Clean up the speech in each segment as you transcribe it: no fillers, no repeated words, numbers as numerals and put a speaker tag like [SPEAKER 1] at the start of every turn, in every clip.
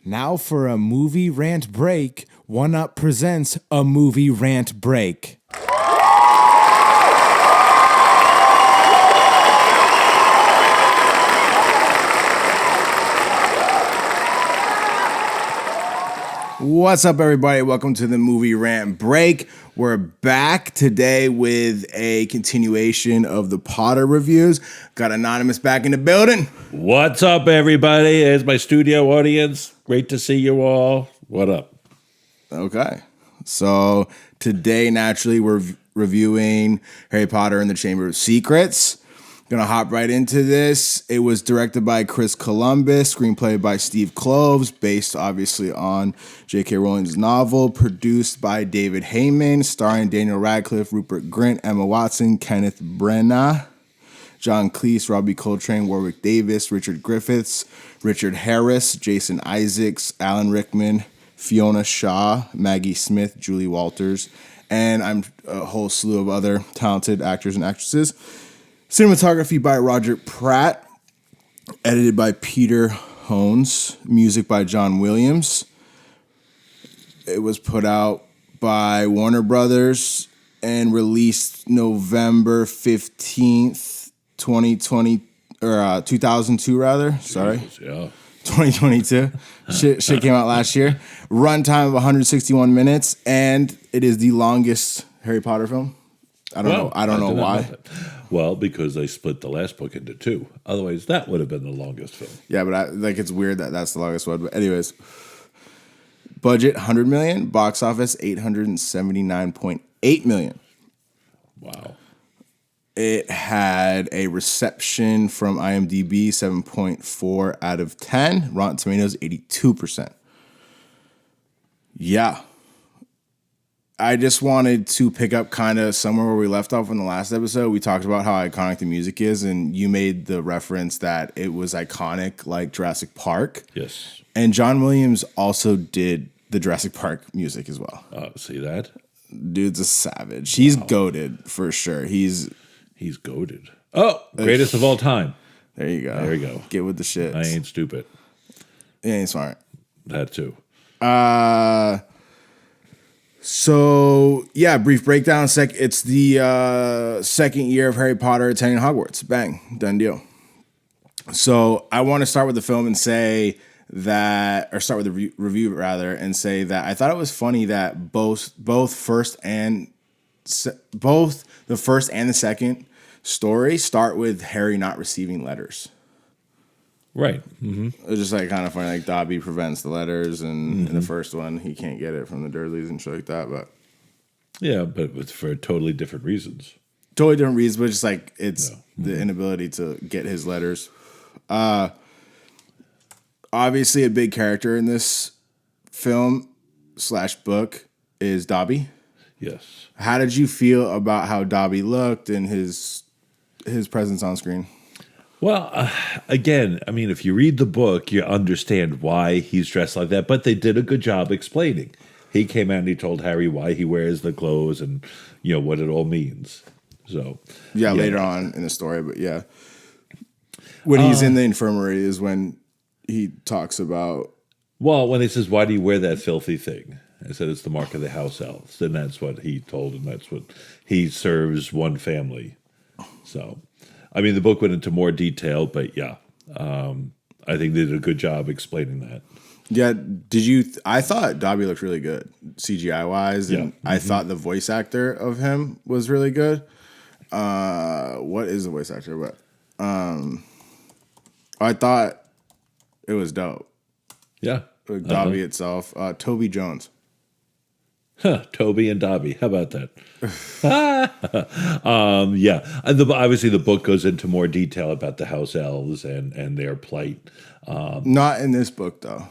[SPEAKER 1] Now for a movie rant break, One Up presents a movie rant break. What's up, everybody? Welcome to the movie rant break. We're back today with a continuation of the Potter reviews. Got Anonymous back in the building.
[SPEAKER 2] What's up, everybody? It's my studio audience. Great to see you all. What up?
[SPEAKER 1] Okay. So today, naturally, we're reviewing Harry Potter and the Chamber of Secrets. Gonna hop right into this. It was directed by Chris Columbus, screenplay by Steve Kloves, based obviously on J.K. Rowling's novel, produced by David Heyman, starring Daniel Radcliffe, Rupert Grint, Emma Watson, Kenneth Branagh, John Cleese, Robbie Coltrane, Warwick Davis, Richard Griffiths, Richard Harris, Jason Isaacs, Alan Rickman, Fiona Shaw, Maggie Smith, Julie Walters, and a whole slew of other talented actors and actresses. Cinematography by Roger Pratt, edited by Peter Hones, music by John Williams. It was put out by Warner Brothers and released November 15th, 2020, or 2002 rather. Sorry.
[SPEAKER 2] Jesus, yeah.
[SPEAKER 1] 2022. Shit came out last year. Runtime of 161 minutes, and it is the longest Harry Potter film. I don't know why.
[SPEAKER 2] Well, because they split the last book into two. Otherwise, that would have been the longest film.
[SPEAKER 1] Yeah, but it's weird that that's the longest one. But anyways, budget 100 million, box office 879.8 million.
[SPEAKER 2] Wow.
[SPEAKER 1] It had a reception from IMDb 7.4 out of 10. Rotten Tomatoes 82%. Yeah. I just wanted to pick up kind of somewhere where we left off in the last episode. We talked about how iconic the music is, and you made the reference that it was iconic like Jurassic Park.
[SPEAKER 2] Yes.
[SPEAKER 1] And John Williams also did the Jurassic Park music as well.
[SPEAKER 2] See that?
[SPEAKER 1] Dude's a savage. He's goated for sure. He's
[SPEAKER 2] goated. Oh, greatest of all time.
[SPEAKER 1] There you go.
[SPEAKER 2] There you go.
[SPEAKER 1] Get with the shit.
[SPEAKER 2] I ain't stupid.
[SPEAKER 1] He ain't smart.
[SPEAKER 2] That too.
[SPEAKER 1] So, yeah, brief breakdown. It's the second year of Harry Potter attending Hogwarts. Bang. Done deal. So, I want to start with the film and say that, or start with the review rather, and say that I thought it was funny that both the first and the second story start with Harry not receiving letters.
[SPEAKER 2] Right. Mm-hmm.
[SPEAKER 1] It was just like kind of funny. Like Dobby prevents the letters, and in the first one, he can't get it from the Dursleys and shit like that. But
[SPEAKER 2] yeah, but for totally different reasons.
[SPEAKER 1] Totally different reasons, but just like it's the inability to get his letters. Obviously, a big character in this film / book is Dobby.
[SPEAKER 2] Yes.
[SPEAKER 1] How did you feel about how Dobby looked and his presence on screen?
[SPEAKER 2] Well, again, I mean, if you read the book, you understand why he's dressed like that. But they did a good job explaining. He came out and he told Harry why he wears the clothes and, what it all means. So
[SPEAKER 1] yeah, later on in the story, but yeah. When he's in the infirmary is when he talks about...
[SPEAKER 2] Well, when he says, why do you wear that filthy thing? I said, it's the mark of the house elves. And that's what he told him. That's what he serves one family. So... I mean, the book went into more detail, but yeah, I think they did a good job explaining that.
[SPEAKER 1] Yeah, I thought Dobby looked really good, CGI-wise, and I thought the voice actor of him was really good. What is the voice actor? But I thought it was dope.
[SPEAKER 2] Yeah.
[SPEAKER 1] Dobby itself. Toby Jones.
[SPEAKER 2] Huh, Toby and Dobby. How about that? Yeah. And obviously, the book goes into more detail about the house elves and their plight.
[SPEAKER 1] Not in this book, though.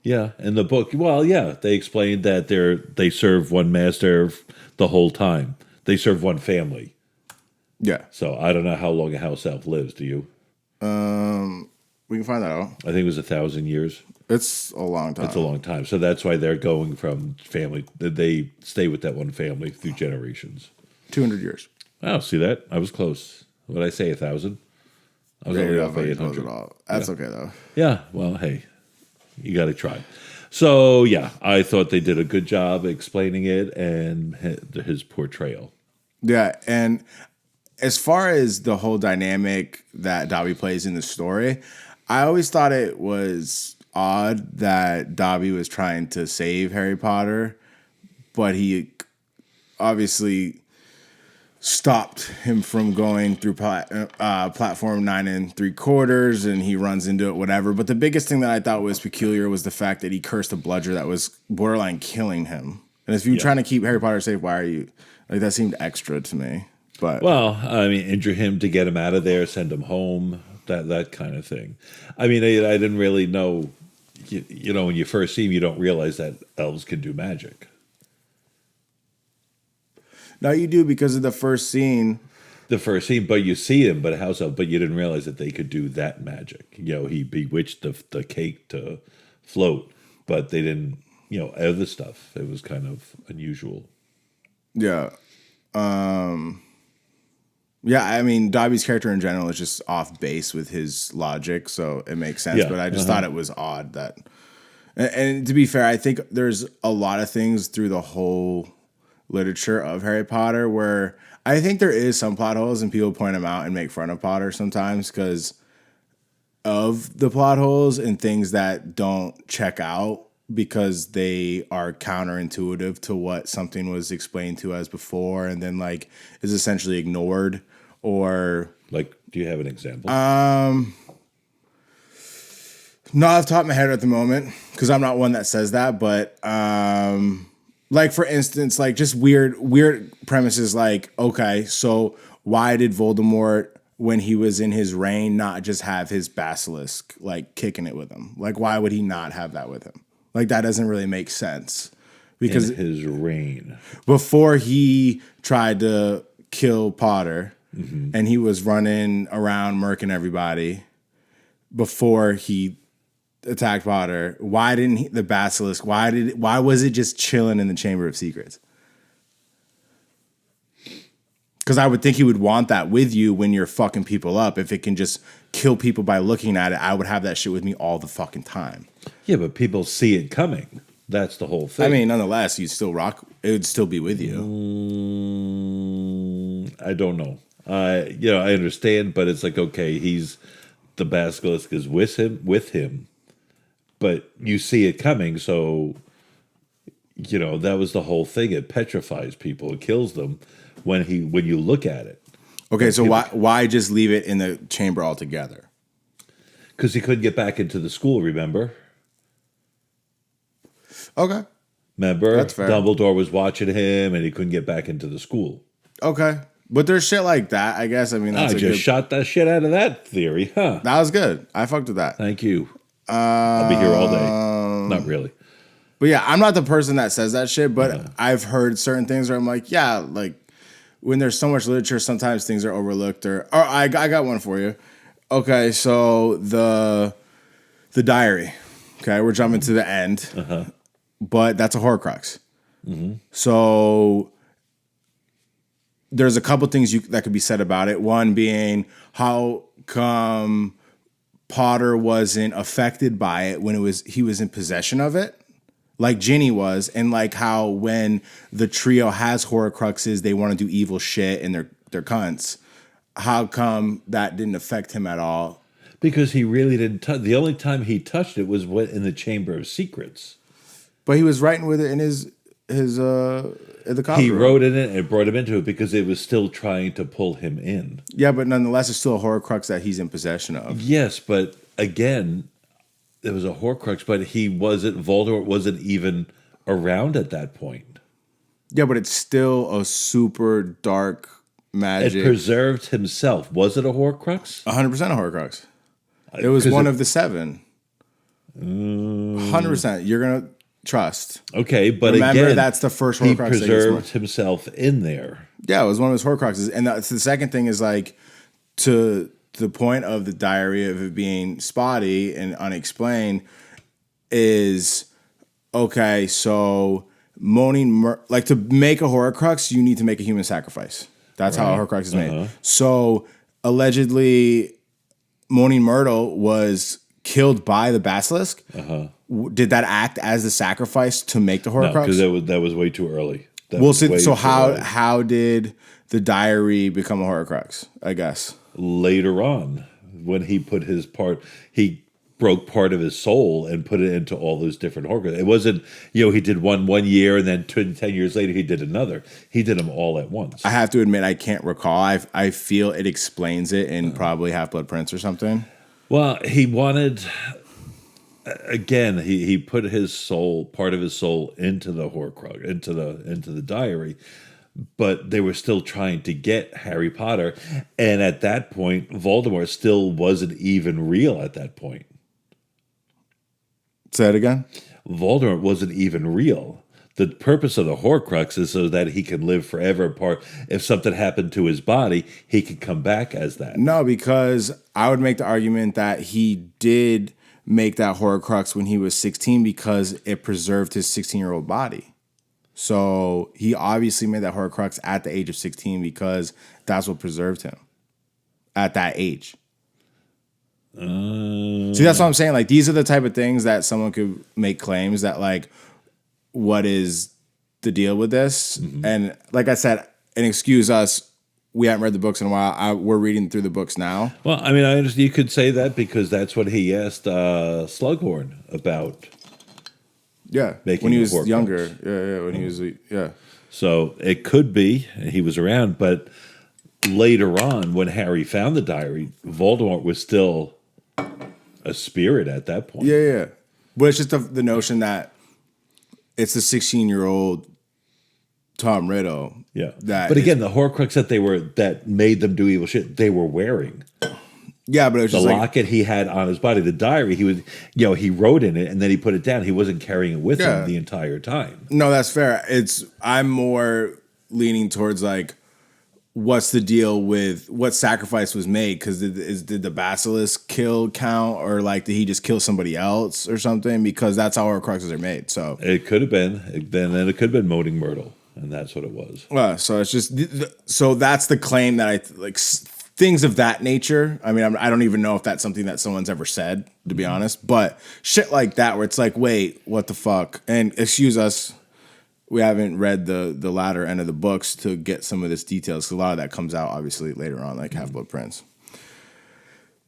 [SPEAKER 2] Yeah, in the book. Well, yeah, they explained that they serve one master the whole time. They serve one family.
[SPEAKER 1] Yeah.
[SPEAKER 2] So I don't know how long a house elf lives. Do you?
[SPEAKER 1] We can find that out.
[SPEAKER 2] I think it was 1,000 years.
[SPEAKER 1] It's a long time.
[SPEAKER 2] It's a long time. So that's why they're going from family. They stay with that one family through generations.
[SPEAKER 1] 200 years.
[SPEAKER 2] Oh, see that? I was close. What did I say, 1,000? I was only off by 800.
[SPEAKER 1] That's okay, though.
[SPEAKER 2] Yeah, well, hey. You got to try. So yeah, I thought they did a good job explaining it and his portrayal.
[SPEAKER 1] Yeah, and as far as the whole dynamic that Dobby plays in the story, I always thought it was odd that Dobby was trying to save Harry Potter, but he obviously stopped him from going through platform 9 3/4, and he runs into it, whatever. But the biggest thing that I thought was peculiar was the fact that he cursed a bludger that was borderline killing him. And if you're trying to keep Harry Potter safe, why are you like that? Seemed extra to me. But
[SPEAKER 2] Well, I mean, injure him to get him out of there, send him home, that kind of thing. I mean, I didn't really know. You know, when you first see him, you don't realize that elves can do magic.
[SPEAKER 1] now you do because of the first scene.
[SPEAKER 2] But you see him, but but you didn't realize that they could do that magic. You know, he bewitched the cake to float, but they didn't, other stuff. It was kind of unusual.
[SPEAKER 1] Yeah. Yeah, I mean, Dobby's character in general is just off base with his logic, so it makes sense.
[SPEAKER 2] Yeah,
[SPEAKER 1] But I just thought it was odd that. And to be fair, I think there's a lot of things through the whole literature of Harry Potter where I think there is some plot holes and people point them out and make fun of Potter sometimes because of the plot holes and things that don't check out because they are counterintuitive to what something was explained to us before and then like is essentially ignored or
[SPEAKER 2] Like, do you have an example?
[SPEAKER 1] not off the top of my head at the moment because I'm not one that says that, but like for instance, like just weird premises like, okay, so why did Voldemort when he was in his reign not just have his basilisk like kicking it with him? Like why would he not have that with him? Like that doesn't really make sense. Because
[SPEAKER 2] In his reign.
[SPEAKER 1] before he tried to kill Potter and he was running around murking everybody before he attacked Potter, why didn't the basilisk? Why was it just chilling in the Chamber of Secrets? Because I would think he would want that with you when you're fucking people up. If it can just kill people by looking at it, I would have that shit with me all the fucking time.
[SPEAKER 2] Yeah, but people see it coming. That's the whole thing.
[SPEAKER 1] I mean, nonetheless, you'd still rock. It would still be with you.
[SPEAKER 2] I don't know. I understand, but it's like, okay, the basilisk is with him, but you see it coming, so that was the whole thing. It petrifies people. It kills them when you look at it.
[SPEAKER 1] Okay, so why just leave it in the chamber altogether?
[SPEAKER 2] Because he couldn't get back into the school, remember?
[SPEAKER 1] Okay.
[SPEAKER 2] Remember?
[SPEAKER 1] That's fair.
[SPEAKER 2] Dumbledore was watching him, and he couldn't get back into the school.
[SPEAKER 1] Okay. But there's shit like that, I guess. I mean, that's
[SPEAKER 2] I just shot that shit out of that theory, huh?
[SPEAKER 1] That was good. I fucked with that.
[SPEAKER 2] Thank you. I'll be here all day. Not really.
[SPEAKER 1] But yeah, I'm not the person that says that shit, but I've heard certain things where I'm like, yeah, like when there's so much literature, sometimes things are overlooked or I got one for you. Okay, so the diary. Okay, we're jumping to the end. But that's a Horcrux. So there's a couple things that could be said about it. One being, how come Potter wasn't affected by it when he was in possession of it, like Ginny was, and like how when the trio has Horcruxes, they want to do evil shit and they're cunts. How come that didn't affect him at all?
[SPEAKER 2] Because he really didn't touch. The only time he touched it was in the Chamber of Secrets.
[SPEAKER 1] But he was writing with it in his the copy.
[SPEAKER 2] He wrote in it and brought him into it because it was still trying to pull him in.
[SPEAKER 1] Yeah, but nonetheless, it's still a Horcrux that he's in possession of.
[SPEAKER 2] Yes, but again, there was a Horcrux, but Voldemort wasn't even around at that point.
[SPEAKER 1] Yeah, but it's still a super dark magic.
[SPEAKER 2] It preserved himself. Was it a Horcrux?
[SPEAKER 1] 100% a Horcrux. It was one of the 7. 100%. You're gonna trust.
[SPEAKER 2] Okay, but
[SPEAKER 1] remember,
[SPEAKER 2] again,
[SPEAKER 1] that's the first Horcrux.
[SPEAKER 2] He preserved himself in there.
[SPEAKER 1] Yeah, it was one of his Horcruxes, and that's the second thing is like to the point of the diary of it being spotty and unexplained is okay. So like to make a Horcrux, you need to make a human sacrifice. That's how a Horcrux is made. So allegedly, Moaning Myrtle was killed by the basilisk, did that act as the sacrifice to make the
[SPEAKER 2] No,
[SPEAKER 1] Horcrux?
[SPEAKER 2] because that was way too early.
[SPEAKER 1] How did the diary become a Horcrux? I guess.
[SPEAKER 2] Later on, when he put he broke part of his soul and put it into all those different Horcruxes. It wasn't, he did one year and then 10 years later he did another. He did them all at once.
[SPEAKER 1] I have to admit, I can't recall. I feel it explains it in probably Half-Blood Prince or something.
[SPEAKER 2] Well, he wanted, again, he put his soul, part of his soul, into the Horcrux, into the diary. But they were still trying to get Harry Potter, and at that point, Voldemort still wasn't even real. At that point,
[SPEAKER 1] say it again.
[SPEAKER 2] Voldemort wasn't even real. The purpose of the Horcrux is so that he can live forever. Apart, if something happened to his body, he could come back as that.
[SPEAKER 1] No, because I would make the argument that he did make that Horcrux when he was 16 because it preserved his 16-year-old body. So he obviously made that Horcrux at the age of 16 because that's what preserved him at that age. See, that's what I'm saying. Like, these are the type of things that someone could make claims that, like, what is the deal with this? Mm-hmm. And like I said, and excuse us, we haven't read the books in a while. We're reading through the books now.
[SPEAKER 2] Well, I mean, I understand you could say that because that's what he asked Slughorn about.
[SPEAKER 1] Yeah, when he was younger. When he was,
[SPEAKER 2] So it could be he was around, but later on, when Harry found the diary, Voldemort was still a spirit at that point.
[SPEAKER 1] Yeah. But it's just the notion that it's the 16-year-old Tom Riddle.
[SPEAKER 2] Yeah. But again, the Horcrux that made them do evil shit, they were wearing.
[SPEAKER 1] Yeah, but it was
[SPEAKER 2] the
[SPEAKER 1] just
[SPEAKER 2] locket he had on his body, the diary, he wrote in it and then he put it down. He wasn't carrying it with him the entire time.
[SPEAKER 1] No, that's fair. I'm more leaning towards like, what's the deal with what sacrifice was made? Because did the basilisk kill count, or like did he just kill somebody else or something? Because that's how Horcruxes are made. So
[SPEAKER 2] it could have been. Then it could have been Moaning Myrtle, and that's what it was.
[SPEAKER 1] So it's just so that's the claim that I like. Things of that nature. I mean, I don't even know if that's something that someone's ever said, to be honest. But shit like that, where it's like, wait, what the fuck? And excuse us, we haven't read the latter end of the books to get some of this details. Because a lot of that comes out, obviously, later on, like Half-Blood Prince.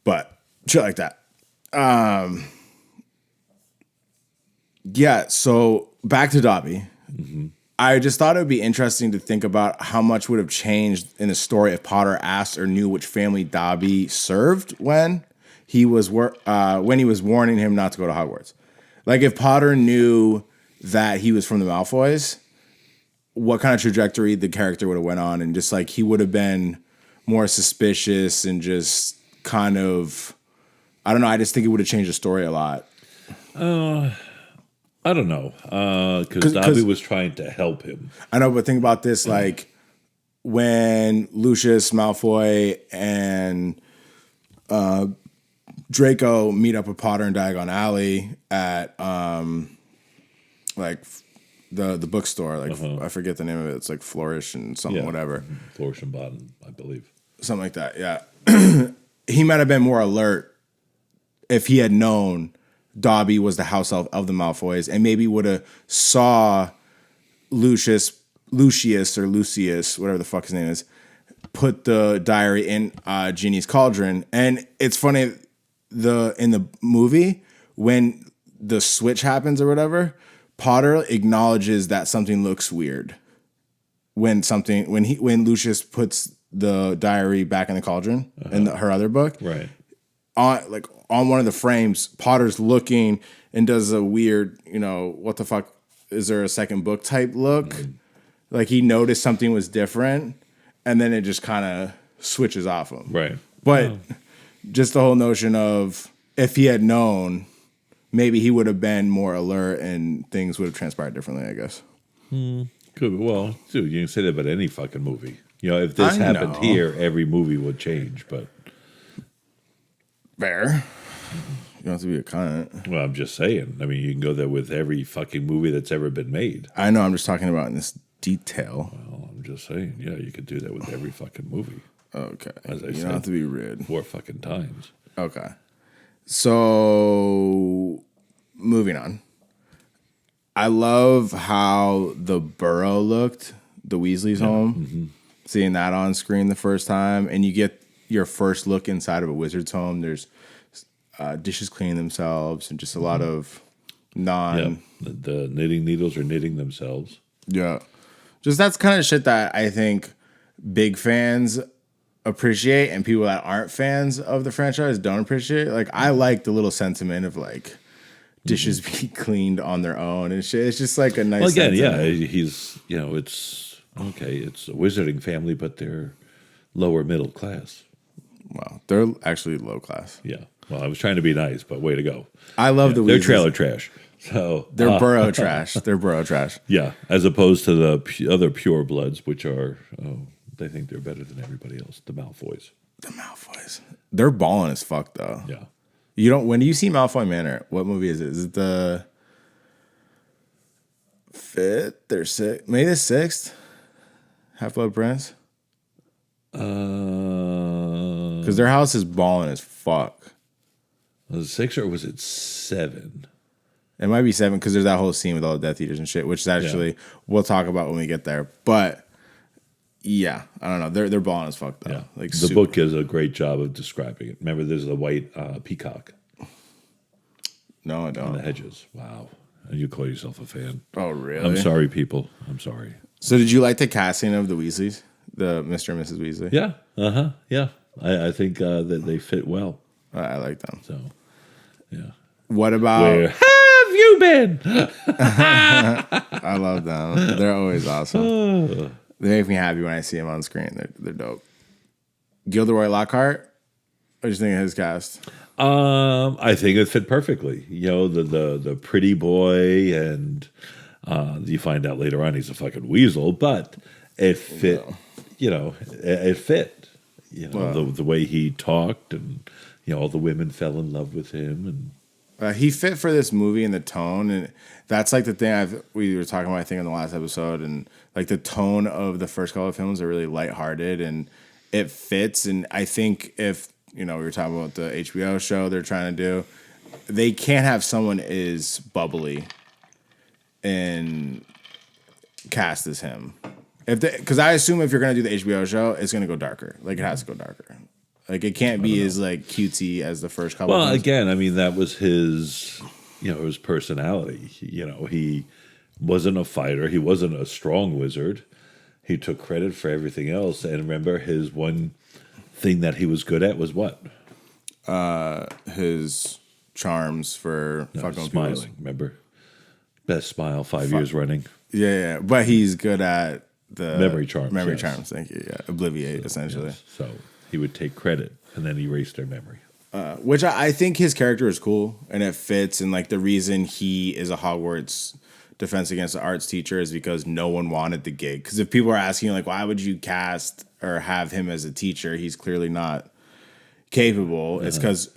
[SPEAKER 1] But shit like that. Yeah, so back to Dobby. Mm-hmm. I just thought it would be interesting to think about how much would have changed in the story if Potter asked or knew which family Dobby served when he was warning him not to go to Hogwarts. Like if Potter knew that he was from the Malfoys, what kind of trajectory the character would have went on, and just like he would have been more suspicious and just kind of, I don't know. I just think it would have changed the story a lot.
[SPEAKER 2] I don't know, because Dobby was trying to help him.
[SPEAKER 1] I know, but think about this, like when Lucius Malfoy and Draco meet up with Potter in Diagon Alley at like the bookstore, like I forget the name of it. It's like Flourish and something, whatever.
[SPEAKER 2] Flourish and Bottom, I believe.
[SPEAKER 1] Something like that, yeah. He might have been more alert if he had known Dobby was the house elf of the Malfoys, and maybe would have saw Lucius, whatever the fuck his name is, put the diary in Ginny's cauldron. And it's funny, in the movie, when the switch happens or whatever, Potter acknowledges that something looks weird when Lucius puts the diary back in the cauldron in her other book,
[SPEAKER 2] right?
[SPEAKER 1] On one of the frames, Potter's looking and does a weird, what the fuck, is there a second book type look? Mm-hmm. Like he noticed something was different, and then it just kind of switches off him.
[SPEAKER 2] Right.
[SPEAKER 1] But just the whole notion of if he had known, maybe he would have been more alert and things would have transpired differently, I guess.
[SPEAKER 2] Good. Well, dude, you can say that about any fucking movie. If this happened here, every movie would change, but...
[SPEAKER 1] Fair. You don't have to be a cunt.
[SPEAKER 2] Well, I'm just saying. I mean, you can go there with every fucking movie that's ever been made.
[SPEAKER 1] I know. I'm just talking about in this detail.
[SPEAKER 2] Well, I'm just saying. Yeah, you could do that with every fucking movie.
[SPEAKER 1] Okay.
[SPEAKER 2] As I
[SPEAKER 1] you
[SPEAKER 2] said,
[SPEAKER 1] don't have to be rude.
[SPEAKER 2] 4 fucking times.
[SPEAKER 1] Okay. So, moving on. I love how the Burrow looked, the Weasley's home. Seeing that on screen the first time, and you get your first look inside of a wizard's home. There's dishes cleaning themselves, and just a lot of non.
[SPEAKER 2] Yeah, the knitting needles are knitting themselves.
[SPEAKER 1] Yeah. Just that's kind of shit that I think big fans appreciate and people that aren't fans of the franchise don't appreciate. Like, I like the little sentiment of like dishes being cleaned on their own and shit. It's just like a nice
[SPEAKER 2] Well, again,
[SPEAKER 1] sentiment.
[SPEAKER 2] yeah, he's it's okay. It's a wizarding family, but they're lower middle class.
[SPEAKER 1] Wow. They're actually low class.
[SPEAKER 2] Yeah. Well, I was trying to be nice, but way to go.
[SPEAKER 1] I love the
[SPEAKER 2] They're
[SPEAKER 1] Weasleys.
[SPEAKER 2] trailer trash. So
[SPEAKER 1] They're burrow trash. They're burrow trash.
[SPEAKER 2] yeah, as opposed to the other pure bloods, which are they think they're better than everybody else. The Malfoys.
[SPEAKER 1] The Malfoys. They're balling as fuck though.
[SPEAKER 2] Yeah.
[SPEAKER 1] You don't. When do you see Malfoy Manor? What movie is it? Is it the fifth or sixth? Maybe the sixth. Half Blood Prince. Because their house is balling as fuck.
[SPEAKER 2] Was it 6 or was it 7?
[SPEAKER 1] It might be 7 because there's that whole scene with all the Death Eaters and shit, which is actually we'll talk about when we get there. But yeah, I don't know. They're balling as fuck though.
[SPEAKER 2] Yeah.
[SPEAKER 1] Like
[SPEAKER 2] The book does a great job of describing it. Remember, there's the white peacock
[SPEAKER 1] No, I
[SPEAKER 2] in the
[SPEAKER 1] don't.
[SPEAKER 2] hedges. Wow. And you call yourself a fan.
[SPEAKER 1] Oh, really?
[SPEAKER 2] I'm sorry, people. I'm sorry.
[SPEAKER 1] So did you like the casting of the Weasleys? The Mr. and Mrs. Weasley?
[SPEAKER 2] Yeah. Yeah. I think that they fit well.
[SPEAKER 1] I like them.
[SPEAKER 2] So, yeah.
[SPEAKER 1] What about...
[SPEAKER 2] Where have you been?
[SPEAKER 1] I love them. They're always awesome. They make me happy when I see them on screen. They're dope. Gilderoy Lockhart? What do you think of his cast?
[SPEAKER 2] I think it fit perfectly. You know, the pretty boy, and you find out later on he's a fucking weasel, but it fit. You know, it fit. You know, the way he talked, and you know, all the women fell in love with him, and
[SPEAKER 1] He fit for this movie and the tone, and that's like the thing we were talking about, I think, in the last episode, and like the tone of the first couple of films are really lighthearted, and it fits. And I think if we were talking about the HBO show they're trying to do, they can't have someone as bubbly and cast as him. Because I assume if you're gonna do the HBO show, it's gonna go darker. Like, it has to go darker. Like, it can't be as like cutesy as the first couple.
[SPEAKER 2] well,
[SPEAKER 1] of
[SPEAKER 2] again, I mean, that was his, you know, his personality. You know, he wasn't a fighter. He wasn't a strong wizard. He took credit for everything else. And remember, his one thing that he was good at was what?
[SPEAKER 1] His charms for fucking
[SPEAKER 2] Smiling.
[SPEAKER 1] people's-
[SPEAKER 2] Remember, best smile 5 years running.
[SPEAKER 1] Yeah, but he's good at the
[SPEAKER 2] Memory charms,
[SPEAKER 1] Memory
[SPEAKER 2] yes.
[SPEAKER 1] charms, thank you. Yeah, obliviate essentially.
[SPEAKER 2] So he would take credit and then erase their memory.
[SPEAKER 1] Which I think his character is cool and it fits. And like the reason he is a Hogwarts Defense Against the Arts teacher is because no one wanted the gig. Because if people are asking like, why would you cast or have him as a teacher? He's clearly not capable. It's because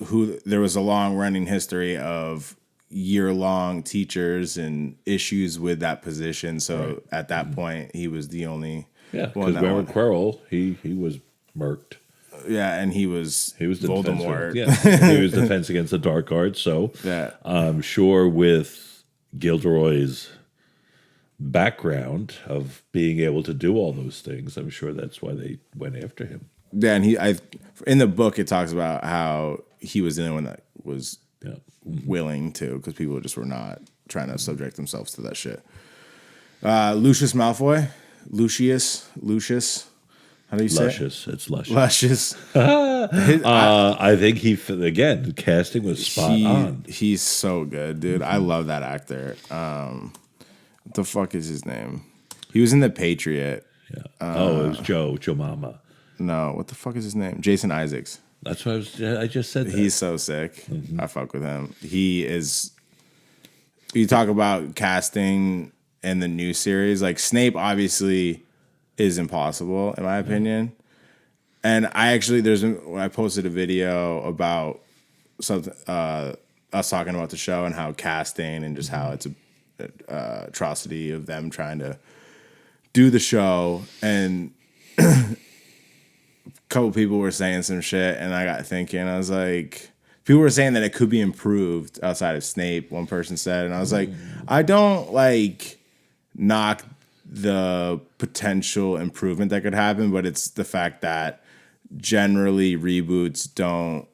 [SPEAKER 1] there was a long running history of year-long teachers and issues with that position. So at that point, he was the only
[SPEAKER 2] Yeah,
[SPEAKER 1] one
[SPEAKER 2] because
[SPEAKER 1] that
[SPEAKER 2] remember
[SPEAKER 1] wanted.
[SPEAKER 2] Quirrell, he was murked.
[SPEAKER 1] Yeah, and he was
[SPEAKER 2] He was the
[SPEAKER 1] Voldemort.
[SPEAKER 2] Defense, yeah, he was defense against the dark arts. So
[SPEAKER 1] Yeah.
[SPEAKER 2] I'm sure with Gilderoy's background of being able to do all those things, I'm sure that's why they went after him.
[SPEAKER 1] Yeah, and in the book it talks about how he was the only one that was
[SPEAKER 2] Yeah.
[SPEAKER 1] willing to, because people just were not trying to subject themselves to that shit. Lucius Malfoy, Lucius. How do you say it?
[SPEAKER 2] Luscious. It's luscious.
[SPEAKER 1] Luscious.
[SPEAKER 2] I think again, casting was spot on.
[SPEAKER 1] He's so good, dude. I love that actor. What the fuck is his name? He was in The Patriot.
[SPEAKER 2] Yeah. It was Joe Mama.
[SPEAKER 1] No, what the fuck is his name? Jason Isaacs.
[SPEAKER 2] That's what I just said. That.
[SPEAKER 1] He's so sick. I fuck with him. He is. You talk about casting in the new series, like Snape obviously is impossible in my opinion. And I posted a video about something us talking about the show and how casting and just how it's a atrocity of them trying to do the show, and a couple people were saying some shit and I got thinking, I was like, people were saying that it could be improved outside of Snape. One person said, and I was like, I don't like knock the potential improvement that could happen, but it's the fact that generally reboots don't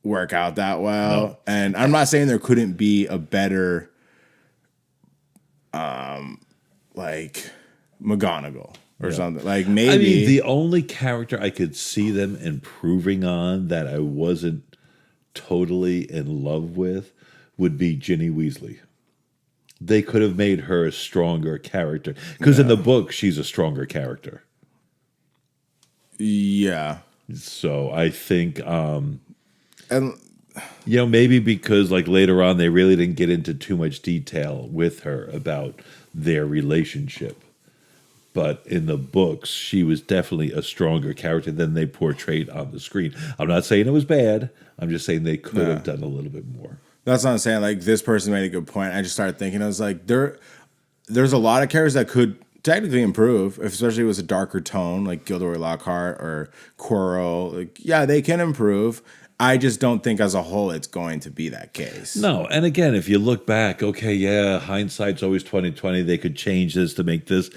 [SPEAKER 1] work out that well.
[SPEAKER 2] No.
[SPEAKER 1] And I'm not saying there couldn't be a better, like McGonagall or something. Like maybe.
[SPEAKER 2] I mean, the only character I could see them improving on that I wasn't totally in love with would be Ginny Weasley. They could have made her a stronger character because in the book she's a stronger character.
[SPEAKER 1] Yeah.
[SPEAKER 2] So I think,
[SPEAKER 1] And
[SPEAKER 2] maybe because like later on they really didn't get into too much detail with her about their relationship. But in the books, she was definitely a stronger character than they portrayed on the screen. I'm not saying it was bad. I'm just saying they could have done a little bit more.
[SPEAKER 1] that's what I'm saying. Like this person made a good point. I just started thinking, I was like, there's a lot of characters that could technically improve, especially if it was a darker tone, like Gilderoy Lockhart or Quirrell. Like, yeah, they can improve. I just don't think as a whole it's going to be that case.
[SPEAKER 2] No, and again, if you look back, okay, yeah, hindsight's always 20/20. They could change this to make this,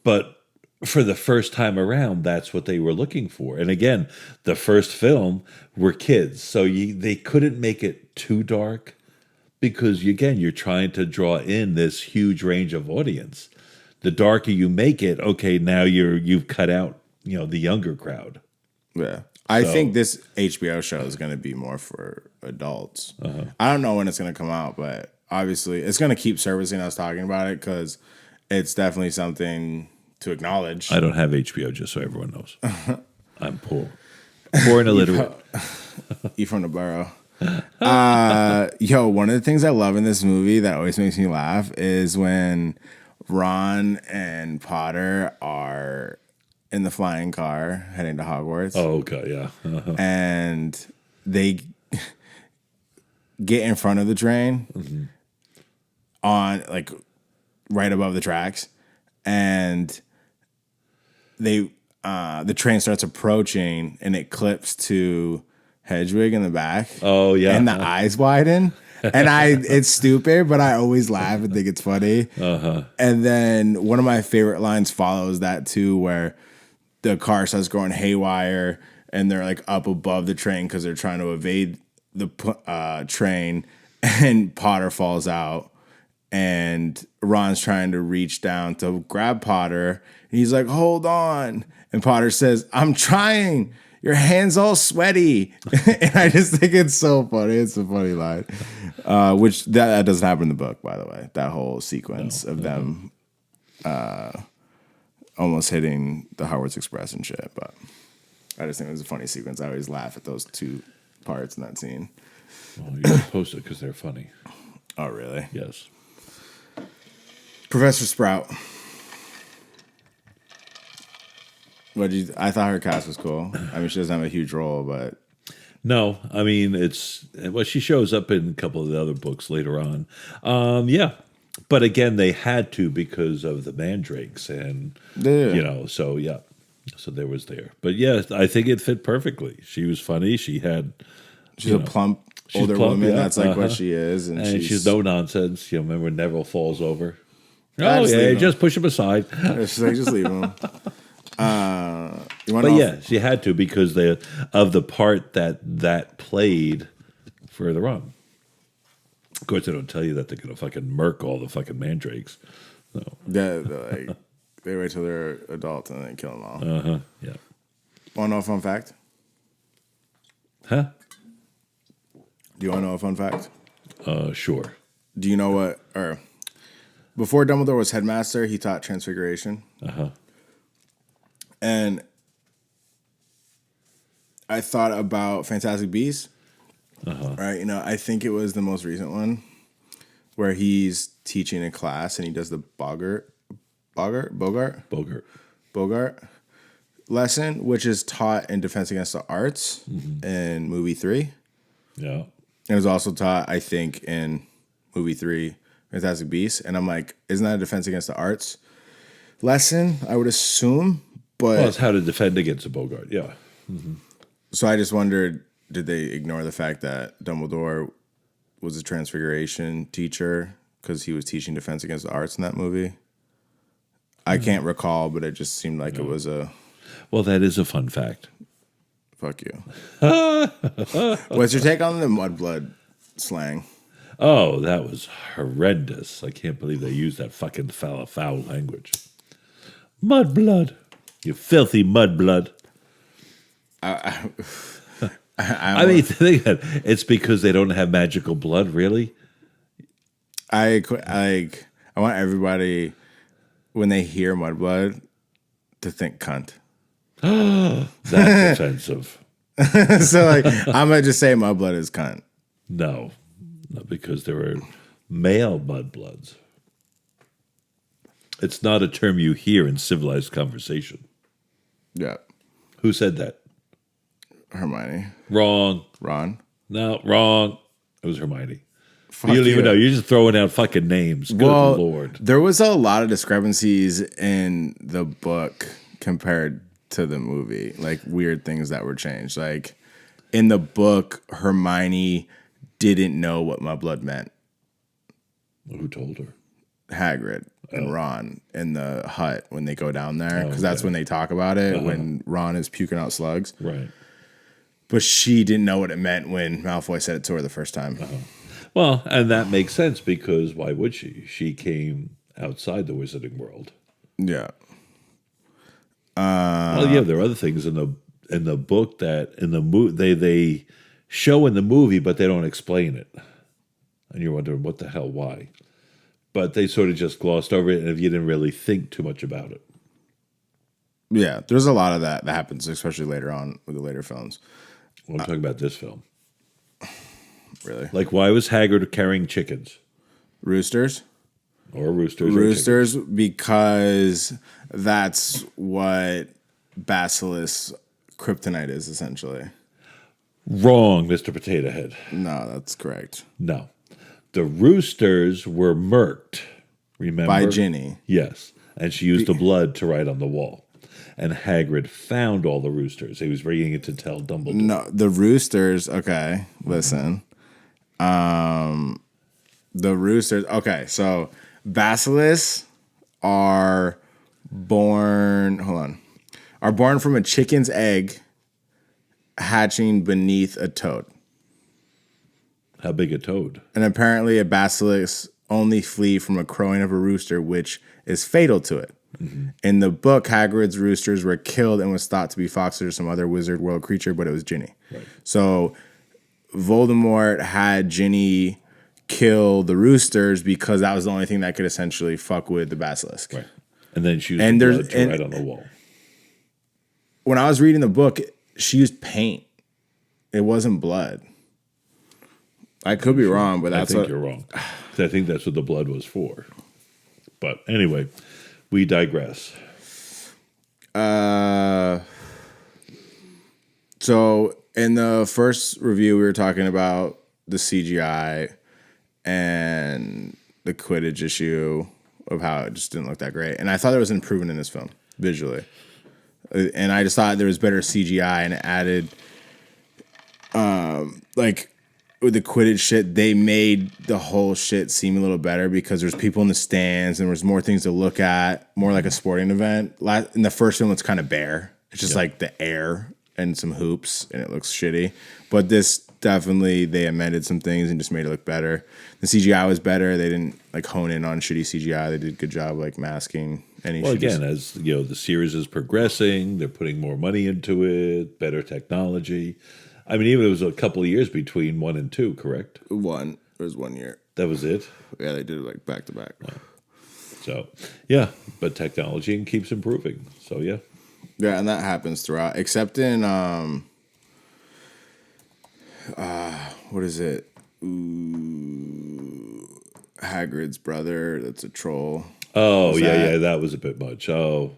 [SPEAKER 2] but for the first time around, that's what they were looking for. And again, the first film were kids, so they couldn't make it too dark because again, you're trying to draw in this huge range of audience. The darker you make it, okay, now you've cut out the younger crowd.
[SPEAKER 1] Yeah. I think this HBO show is going to be more for adults. I don't know when it's going to come out, but obviously it's going to keep servicing us talking about it because it's definitely something to acknowledge.
[SPEAKER 2] I don't have HBO, just so everyone knows. I'm poor and illiterate.
[SPEAKER 1] You from the borough. One of the things I love in this movie that always makes me laugh is when Ron and Potter are in the flying car heading to Hogwarts.
[SPEAKER 2] Oh, okay, yeah.
[SPEAKER 1] And they get in front of the train on like right above the tracks, and the train starts approaching and it clips to Hedwig in the back.
[SPEAKER 2] Oh yeah.
[SPEAKER 1] And the eyes widen. And it's stupid, but I always laugh and think it's funny. And then one of my favorite lines follows that too, where the car starts going haywire and they're like up above the train because they're trying to evade the train, and Potter falls out and Ron's trying to reach down to grab Potter. And he's like, hold on. And Potter says, I'm trying. Your hand's all sweaty. And I just think it's so funny. It's a funny line. Which that doesn't happen in the book, by the way. That whole sequence of them almost hitting the Hogwarts Express and shit. But I just think it was a funny sequence. I always laugh at those two parts in that scene.
[SPEAKER 2] Well, you're supposed to because they're funny.
[SPEAKER 1] Oh, really?
[SPEAKER 2] Yes.
[SPEAKER 1] Professor Sprout. I thought her cast was cool. I mean, she doesn't have a huge role, but
[SPEAKER 2] No, I mean she shows up in a couple of the other books later on. Yeah, but again, they had to because of the mandrakes, and so yeah, so there was there. But yeah, I think it fit perfectly. She was funny. She's
[SPEAKER 1] a plump older woman. Yeah, that's like what she is, and
[SPEAKER 2] she's no nonsense. Remember when Neville falls over?
[SPEAKER 1] Just
[SPEAKER 2] push him aside.
[SPEAKER 1] She's like, just leave him.
[SPEAKER 2] She had to because of the part that played further on. Of course, they don't tell you that they're gonna fucking murk all the fucking mandrakes. So.
[SPEAKER 1] They wait till they're adults and then kill them all.
[SPEAKER 2] Yeah.
[SPEAKER 1] Want to know a fun fact?
[SPEAKER 2] Huh?
[SPEAKER 1] Do you want to know a fun fact?
[SPEAKER 2] Sure.
[SPEAKER 1] Do you know what? Or before Dumbledore was headmaster, he taught Transfiguration. And I thought about Fantastic Beasts. Right? I think it was the most recent one where he's teaching a class and he does the Bogart lesson, which is taught in Defense Against the Arts in movie 3.
[SPEAKER 2] Yeah.
[SPEAKER 1] It was also taught, I think, in movie 3, Fantastic Beasts. And I'm like, isn't that a Defense Against the Arts lesson? I would assume. But
[SPEAKER 2] it's how to defend against a Bogart, yeah.
[SPEAKER 1] So I just wondered did they ignore the fact that Dumbledore was a transfiguration teacher because he was teaching Defense Against the Arts in that movie? I can't recall, but it just seemed like it was a
[SPEAKER 2] Well, that is a fun fact.
[SPEAKER 1] fuck you. What's your take on the mudblood slang?
[SPEAKER 2] Oh, that was horrendous. I can't believe they used that fucking foul language. Mudblood. You filthy mudblood. I mean, think that it's because they don't have magical blood, really?
[SPEAKER 1] I want everybody, when they hear mudblood, to think cunt.
[SPEAKER 2] That's offensive.
[SPEAKER 1] So, like, I'm going to just say mudblood is cunt.
[SPEAKER 2] No, not because there are male mudbloods. It's not a term you hear in civilized conversation.
[SPEAKER 1] Yeah.
[SPEAKER 2] Who said that?
[SPEAKER 1] Hermione.
[SPEAKER 2] Wrong.
[SPEAKER 1] Ron.
[SPEAKER 2] No, wrong. It was Hermione.
[SPEAKER 1] Fuck
[SPEAKER 2] You don't even
[SPEAKER 1] you.
[SPEAKER 2] know. You're just throwing out fucking names. Good Lord.
[SPEAKER 1] There was a lot of discrepancies in the book compared to the movie. Like, weird things that were changed. Like, in the book, Hermione didn't know what mudblood meant.
[SPEAKER 2] Who told her?
[SPEAKER 1] Hagrid and Ron in the hut when they go down there, because
[SPEAKER 2] okay.
[SPEAKER 1] that's when they talk about it, when Ron is puking out slugs.
[SPEAKER 2] Right.
[SPEAKER 1] But she didn't know what it meant when Malfoy said it to her the first time.
[SPEAKER 2] Well, and that makes sense because why would she? She came outside the wizarding world.
[SPEAKER 1] Yeah.
[SPEAKER 2] Well, yeah, there are other things in the book that in the they show in the movie, but they don't explain it, and you're wondering what the hell, why? But they sort of just glossed over it, and if you didn't really think too much about it.
[SPEAKER 1] Yeah, there's a lot of that happens, especially later on with the later films.
[SPEAKER 2] Well, I'm talking about this film.
[SPEAKER 1] Really?
[SPEAKER 2] Like, why was Hagrid carrying chickens?
[SPEAKER 1] Roosters?
[SPEAKER 2] Or roosters?
[SPEAKER 1] Roosters, because that's what Basilisk kryptonite is, essentially.
[SPEAKER 2] Wrong, Mr. Potato Head.
[SPEAKER 1] No, that's correct.
[SPEAKER 2] No. The roosters were murked, remember?
[SPEAKER 1] By Ginny.
[SPEAKER 2] Yes. And she used the blood to write on the wall. And Hagrid found all the roosters. He was bringing it to tell Dumbledore.
[SPEAKER 1] No, the roosters, okay, listen. The roosters, okay, so basilisks are born from a chicken's egg hatching beneath a toad.
[SPEAKER 2] How big a toad?
[SPEAKER 1] And apparently a basilisk only flee from a crowing of a rooster, which is fatal to it. Mm-hmm. In the book, Hagrid's roosters were killed and was thought to be foxes or some other wizard world creature, but it was Ginny.
[SPEAKER 2] Right.
[SPEAKER 1] So Voldemort had Ginny kill the roosters because that was the only thing that could essentially fuck with the basilisk.
[SPEAKER 2] Right. And then she used the blood to write on the wall.
[SPEAKER 1] When I was reading the book, she used paint. It wasn't blood. I could be wrong, but that's
[SPEAKER 2] you're wrong. I think that's what the blood was for. But anyway, we digress.
[SPEAKER 1] So in the first review, we were talking about the CGI and the Quidditch issue of how it just didn't look that great. And I thought there was an improvement in this film visually. And I just thought there was better CGI, and it added, like with the Quidditch shit, they made the whole shit seem a little better because there's people in the stands and there's more things to look at, more like a sporting event. In the first film, it's kind of bare. It's just like the air and some hoops, and it looks shitty. But this definitely, they amended some things and just made it look better. The CGI was better. They didn't like hone in on shitty CGI. They did a good job like masking any.
[SPEAKER 2] Well, again, as you know, the series is progressing, they're putting more money into it, better technology. I mean, even it was a couple of years between 1 and 2, correct?
[SPEAKER 1] One. It was 1 year.
[SPEAKER 2] That was it?
[SPEAKER 1] Yeah, they did it like back to back.
[SPEAKER 2] So, yeah, but technology keeps improving. So, yeah.
[SPEAKER 1] Yeah, and that happens throughout, except in what is it? Hagrid's brother. That's a troll.
[SPEAKER 2] Oh, yeah, that was a bit much. Oh,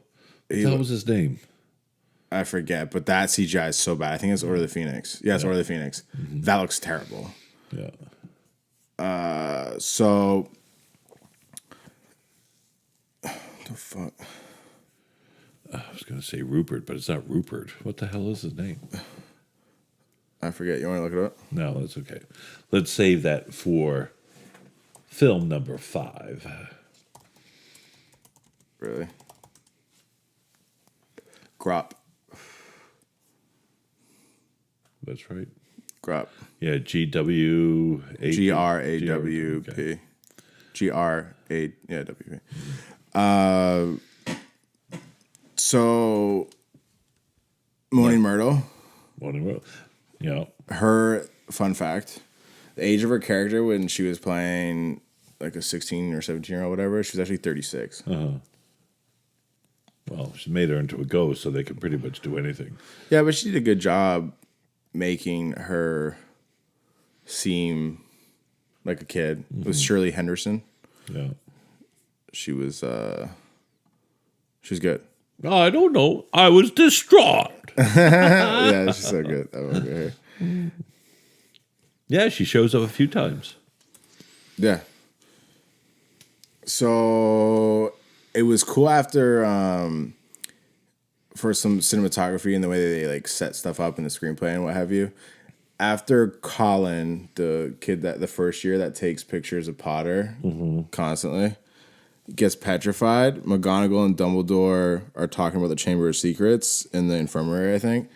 [SPEAKER 2] what was his name?
[SPEAKER 1] I forget, but that CGI is so bad. I think it's Order of the Phoenix. Yeah, it's Order of the Phoenix. Mm-hmm. That looks terrible.
[SPEAKER 2] Yeah.
[SPEAKER 1] So the fuck.
[SPEAKER 2] I was going to say Rupert, but it's not Rupert. What the hell is his name?
[SPEAKER 1] I I forget. You want to look it up?
[SPEAKER 2] No, that's okay. Let's save that for film number 5.
[SPEAKER 1] Really? Grop.
[SPEAKER 2] That's right.
[SPEAKER 1] Grop.
[SPEAKER 2] Yeah, GWAP.
[SPEAKER 1] GRAWP. GRA. Yeah, WP. So, Moaning Myrtle.
[SPEAKER 2] You know,
[SPEAKER 1] Her fun fact: the age of her character when she was playing like a 16 or 17 or whatever, she was actually 36.
[SPEAKER 2] well, she made her into a ghost, so they can pretty much do anything.
[SPEAKER 1] Yeah, but she did a good job making her seem like a kid. It was Shirley Henderson.
[SPEAKER 2] Yeah.
[SPEAKER 1] She was good.
[SPEAKER 2] I don't know. I was distraught.
[SPEAKER 1] Yeah, she's so good. I love her.
[SPEAKER 2] Yeah, she shows up a few times.
[SPEAKER 1] Yeah. So it was cool after for some cinematography and the way they like set stuff up in the screenplay and what have you. After Colin, the kid that the first year that takes pictures of Potter constantly gets petrified, McGonagall and Dumbledore are talking about the Chamber of Secrets in the infirmary, I think.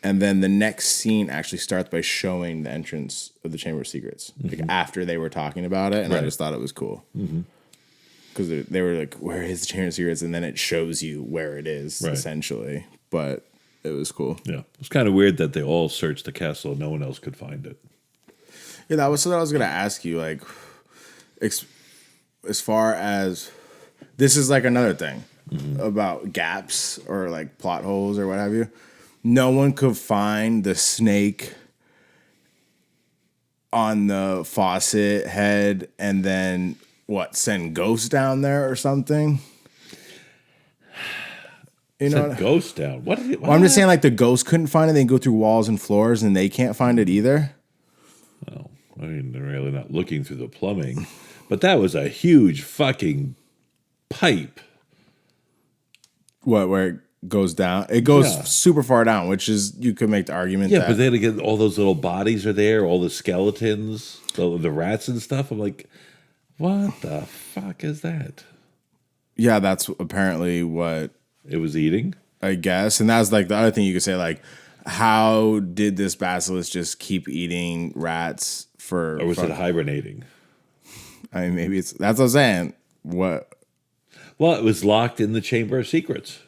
[SPEAKER 1] And then the next scene actually starts by showing the entrance of the Chamber of Secrets, like after they were talking about it. And I just thought it was cool. Because they were like, where is the Chamber of Secrets? And then it shows you where it is, essentially. But it was cool.
[SPEAKER 2] Yeah. It's kind of weird that they all searched the castle and no one else could find it.
[SPEAKER 1] Yeah, that was something I was going to ask you. Like, as far as this is like another thing about gaps or like plot holes or what have you. No one could find the snake on the faucet head and then send ghosts down there or something. You know,
[SPEAKER 2] Send ghosts down. What?
[SPEAKER 1] Well, I'm just saying, like the ghosts couldn't find it. They go through walls and floors, and they can't find it either.
[SPEAKER 2] Well, I mean, they're really not looking through the plumbing, but that was a huge fucking pipe.
[SPEAKER 1] What? Where it goes down? It goes super far down, which is you could make the argument.
[SPEAKER 2] Yeah,
[SPEAKER 1] that,
[SPEAKER 2] but then again, all those little bodies are there, all the skeletons, the rats and stuff. I'm like, what the fuck is that?
[SPEAKER 1] Yeah, that's apparently what
[SPEAKER 2] it was eating,
[SPEAKER 1] I guess. And that's like the other thing you could say, like, how did this basilisk just keep eating rats for...
[SPEAKER 2] Or was it hibernating?
[SPEAKER 1] I mean, maybe it's... That's what I'm saying. What?
[SPEAKER 2] Well, it was locked in the Chamber of Secrets.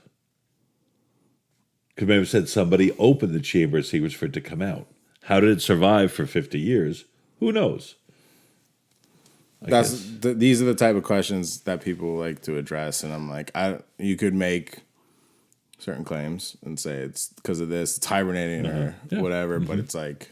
[SPEAKER 2] Because maybe it said somebody opened the Chamber of Secrets for it to come out. How did it survive for 50 years? Who knows?
[SPEAKER 1] These are the type of questions that people like to address, and I'm like, you could make certain claims and say it's because of this, it's hibernating or whatever, but it's like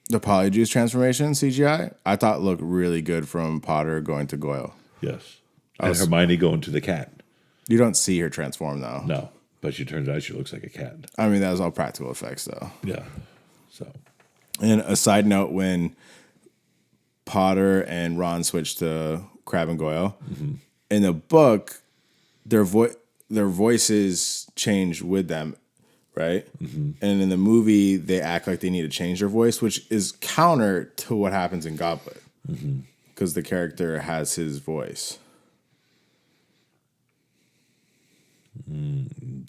[SPEAKER 1] the Polyjuice transformation CGI. I thought looked really good from Potter going to Goyle.
[SPEAKER 2] Yes, and Hermione going to the cat.
[SPEAKER 1] You don't see her transform though.
[SPEAKER 2] No, but she turns out she looks like a cat.
[SPEAKER 1] I mean, that was all practical effects though.
[SPEAKER 2] Yeah. So,
[SPEAKER 1] and a side note, when Potter and Ron switched to Crabbe and Goyle, in the book, their voices change with them, right? And in the movie, they act like they need to change their voice, which is counter to what happens in Goblet, because the character has his voice.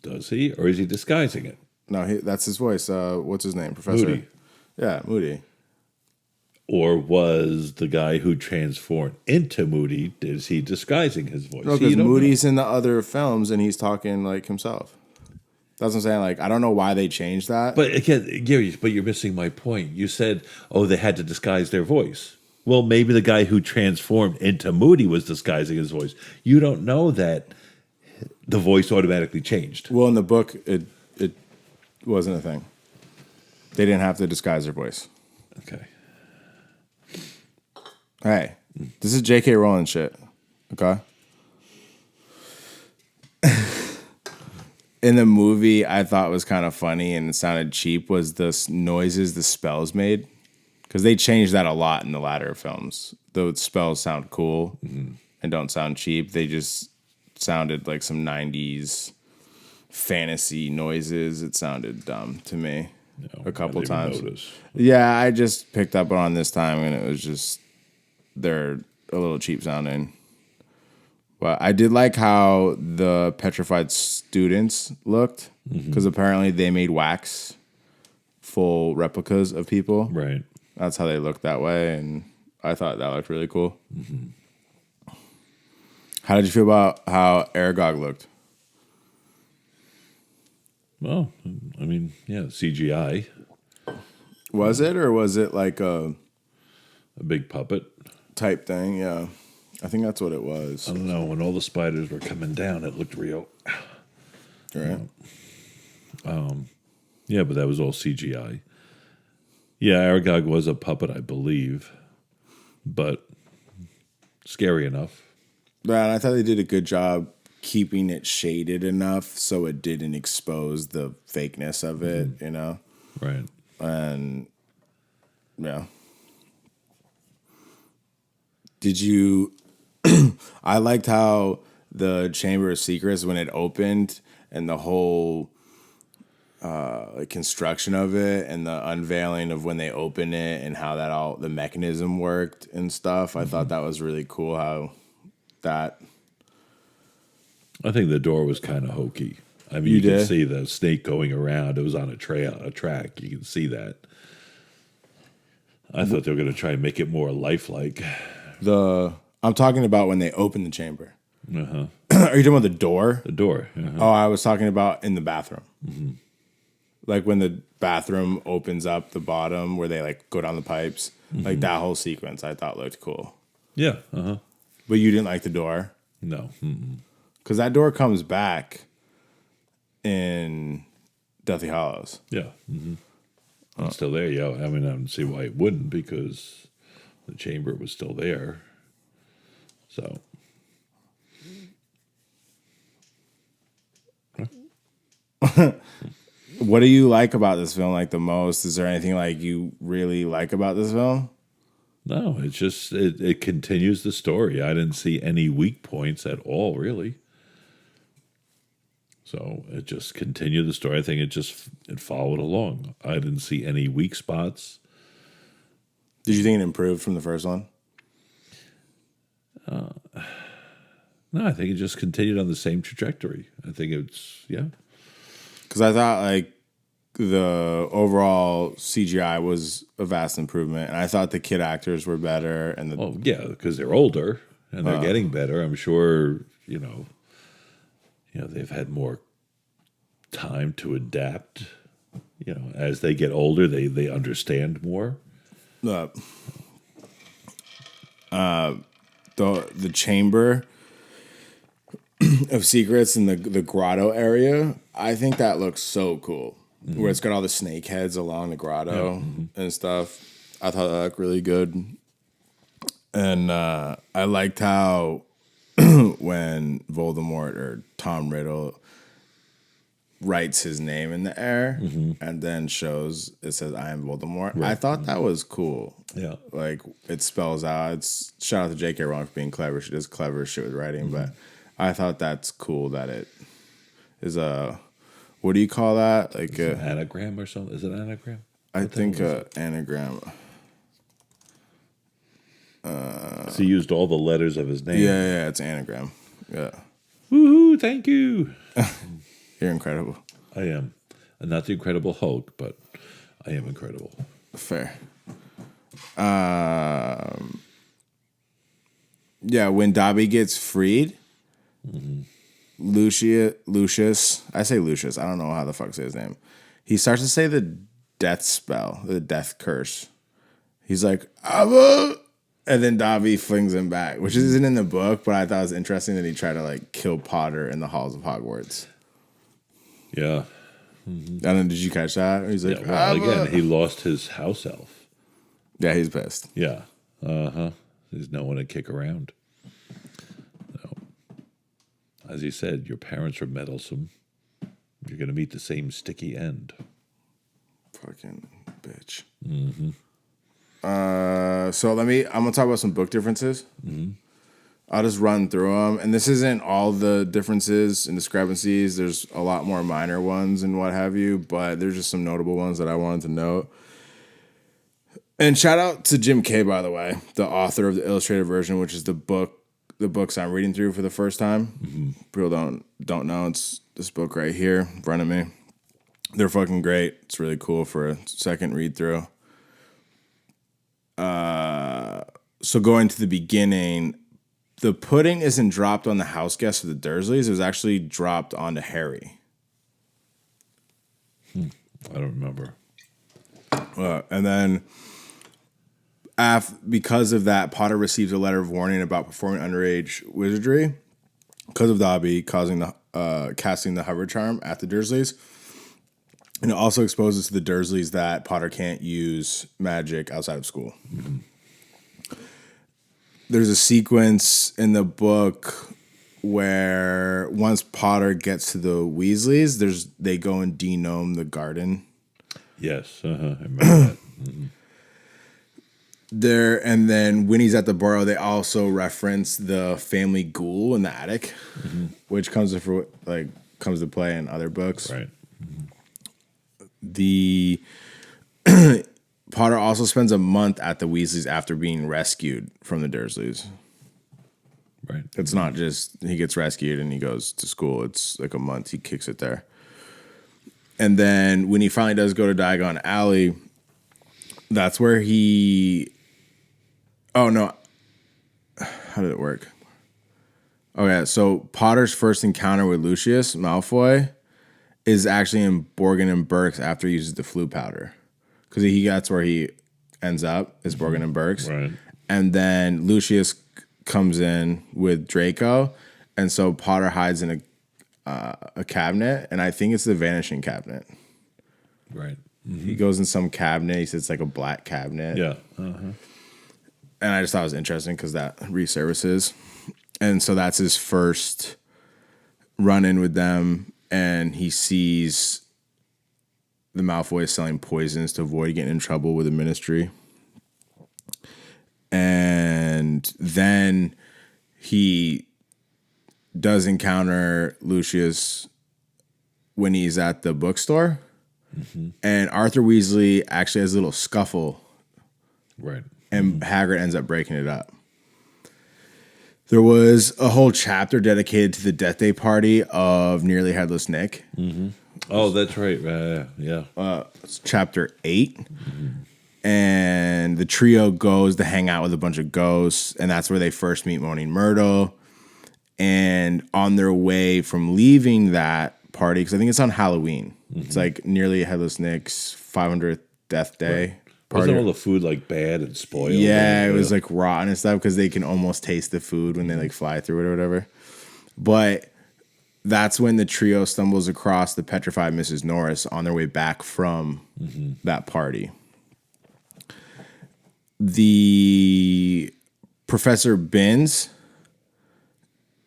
[SPEAKER 2] Does he, or is he disguising it?
[SPEAKER 1] No, that's his voice. What's his name? Professor
[SPEAKER 2] Moody.
[SPEAKER 1] Yeah, Moody.
[SPEAKER 2] Or was the guy who transformed into Moody, is he disguising his voice?
[SPEAKER 1] No, because Moody's in the other films and he's talking like himself. That's what I'm saying. Like, I don't know why they changed that.
[SPEAKER 2] But again, Gary, but you're missing my point. You said, they had to disguise their voice. Well, maybe the guy who transformed into Moody was disguising his voice. You don't know that the voice automatically changed.
[SPEAKER 1] Well, in the book, it wasn't a thing. They didn't have to disguise their voice.
[SPEAKER 2] Okay.
[SPEAKER 1] Hey, this is J.K. Rowling shit. Okay? In the movie, I thought was kind of funny and it sounded cheap was the noises the spells made. Because they changed that a lot in the latter films. Those spells sound cool and don't sound cheap. They just sounded like some 90s fantasy noises. It sounded dumb to me a couple
[SPEAKER 2] I didn't even
[SPEAKER 1] times.
[SPEAKER 2] notice.
[SPEAKER 1] Yeah, I just picked up on this time, and it was just they're a little cheap sounding. But I did like how the petrified students looked because apparently they made wax full replicas of people.
[SPEAKER 2] Right.
[SPEAKER 1] That's how they looked that way, and I thought that looked really cool. How did you feel about how Aragog looked?
[SPEAKER 2] Well, I mean, yeah, CGI,
[SPEAKER 1] Was it, or was it like a
[SPEAKER 2] a big puppet.
[SPEAKER 1] type thing? Yeah, I think that's what it
[SPEAKER 2] I
[SPEAKER 1] was.
[SPEAKER 2] don't know. When all the spiders were coming down, it looked real.
[SPEAKER 1] Right?
[SPEAKER 2] Yeah, but that was all CGI. Yeah, Aragog was a puppet, I believe, but scary enough.
[SPEAKER 1] But I thought they did a good job keeping it shaded enough so it didn't expose the fakeness of it, you know?
[SPEAKER 2] Right.
[SPEAKER 1] And yeah. Did you I liked how the Chamber of Secrets when it opened and the whole like construction of it and the unveiling of when they open it and how that all the mechanism worked and stuff. I thought that was really cool how that
[SPEAKER 2] I think the door was kind of hokey. I mean,
[SPEAKER 1] You
[SPEAKER 2] you can
[SPEAKER 1] did?
[SPEAKER 2] see the snake going around. It was on a track. You can see that. I thought they were going to try and make it more lifelike.
[SPEAKER 1] I'm talking about when they open the chamber.
[SPEAKER 2] Uh-huh.
[SPEAKER 1] Are you talking about the door?
[SPEAKER 2] The door. Uh-huh.
[SPEAKER 1] Oh, I was talking about in the bathroom. Like when the bathroom opens up the bottom where they like go down the pipes. Like that whole sequence I thought looked cool.
[SPEAKER 2] Yeah. Uh-huh.
[SPEAKER 1] But you didn't like the door?
[SPEAKER 2] No. Mm-mm.
[SPEAKER 1] Because that door comes back in Deathly Hollows.
[SPEAKER 2] Yeah. Mm-hmm. It's still there. Yeah. I mean, I don't see why it wouldn't because the chamber was still there. So.
[SPEAKER 1] What do you like about this film like the most? Is there anything like you really like about this film?
[SPEAKER 2] No, it's just it continues the story. I didn't see any weak points at all, really. So it just continued the story. I think it followed along. I didn't see any weak spots.
[SPEAKER 1] Did you think it improved from the first one?
[SPEAKER 2] No, I think it just continued on the same trajectory. I think yeah.
[SPEAKER 1] Because I thought like the overall CGI was a vast improvement, and I thought the kid actors were better. And
[SPEAKER 2] Oh, yeah, because they're older and they're getting better. I'm sure, they've had more time to adapt. As they get older, they understand more.
[SPEAKER 1] the the chamber of secrets in the grotto area, I think that looks so cool. Where it's got all the snake heads along the grotto and stuff. I thought that looked really good. And I liked how when Voldemort or Tom Riddle writes his name in the air and then shows it says I am Voldemort. Right. I thought that was cool.
[SPEAKER 2] Yeah.
[SPEAKER 1] Like it spells out. It's shout out to J.K. Rowling for being clever. She does clever shit with writing, but I thought that's cool that it is a what do you call that? Like
[SPEAKER 2] an anagram or something? Is it an anagram?
[SPEAKER 1] I think anagram.
[SPEAKER 2] So he used all the letters of his name.
[SPEAKER 1] Yeah, it's anagram. Yeah.
[SPEAKER 2] Woohoo! Thank you.
[SPEAKER 1] You're incredible.
[SPEAKER 2] I am. I'm not the Incredible Hulk, but I am incredible.
[SPEAKER 1] Fair. Yeah, when Dobby gets freed, Lucius, I say Lucius, I don't know how the fuck to say his name. He starts to say the death spell, the death curse. He's like, Abba! And then Dobby flings him back, which isn't in the book, but I thought it was interesting that he tried to like kill Potter in the halls of Hogwarts.
[SPEAKER 2] Yeah.
[SPEAKER 1] And then did you catch that? He's like,
[SPEAKER 2] Well,
[SPEAKER 1] Abba!
[SPEAKER 2] again, he lost his house elf.
[SPEAKER 1] Yeah, he's pissed.
[SPEAKER 2] Yeah. Uh-huh. There's no one to kick around. So, as he said, your parents are meddlesome. You're going to meet the same sticky end.
[SPEAKER 1] Fucking bitch. So I'm gonna talk about some book differences. I'll just run through them. And this isn't all the differences and discrepancies. There's a lot more minor ones and what have you, but there's just some notable ones that I wanted to note. And shout out to Jim Kay, by the way, the author of the illustrated version, which is the books I'm reading through for the first time. Mm-hmm. People don't know. It's this book right here in front of me. They're fucking great. It's really cool for a second read through. So going to the beginning, the pudding isn't dropped on the house guests of the Dursleys. It was actually dropped onto Harry.
[SPEAKER 2] I don't remember.
[SPEAKER 1] And then, because of that, Potter receives a letter of warning about performing underage wizardry because of Dobby casting the hover charm at the Dursleys. And it also exposes to the Dursleys that Potter can't use magic outside of school. Mm-hmm. There's a sequence in the book where once Potter gets to the Weasleys, they go and denome the garden.
[SPEAKER 2] Yes, I remember that. Mm-hmm.
[SPEAKER 1] And then when he's at the Burrow, they also reference the family ghoul in the attic, mm-hmm. which comes to play in other books.
[SPEAKER 2] Right.
[SPEAKER 1] The Potter also spends a month at the Weasleys after being rescued from the Dursleys.
[SPEAKER 2] Right.
[SPEAKER 1] It's not just he gets rescued and he goes to school. It's like a month. He kicks it there. And then when he finally does go to Diagon Alley, that's where he... Oh, no. How did it work? Okay, so Potter's first encounter with Lucius Malfoy is actually in Borgin and Burke's after he uses the flu powder. Because that's where he ends up, is Borgin and Burke's.
[SPEAKER 2] Right.
[SPEAKER 1] And then Lucius comes in with Draco, and so Potter hides in a cabinet, and I think it's the Vanishing Cabinet.
[SPEAKER 2] Right.
[SPEAKER 1] Mm-hmm. He goes in some cabinet. He says it's like a black cabinet.
[SPEAKER 2] Yeah. Uh-huh.
[SPEAKER 1] And I just thought it was interesting because that resurfaces. And so that's his first run-in with them, and he sees the Malfoys selling poisons to avoid getting in trouble with the Ministry. And then he does encounter Lucius when he's at the bookstore. Mm-hmm. And Arthur Weasley actually has a little scuffle.
[SPEAKER 2] Right.
[SPEAKER 1] And Hagrid ends up breaking it up. There was a whole chapter dedicated to the death day party of Nearly Headless Nick.
[SPEAKER 2] Mm-hmm. Oh, that's right. Yeah.
[SPEAKER 1] It's chapter 8. Mm-hmm. And the trio goes to hang out with a bunch of ghosts, and that's where they first meet Moaning Myrtle. And on their way from leaving that party, because I think it's on Halloween, it's like Nearly Headless Nick's 500th death day. Right.
[SPEAKER 2] Wasn't all the food like bad and spoiled?
[SPEAKER 1] Yeah, it was like rotten and stuff because they can almost taste the food when they like fly through it or whatever. But that's when the trio stumbles across the petrified Mrs. Norris on their way back from that party. The Professor Binns,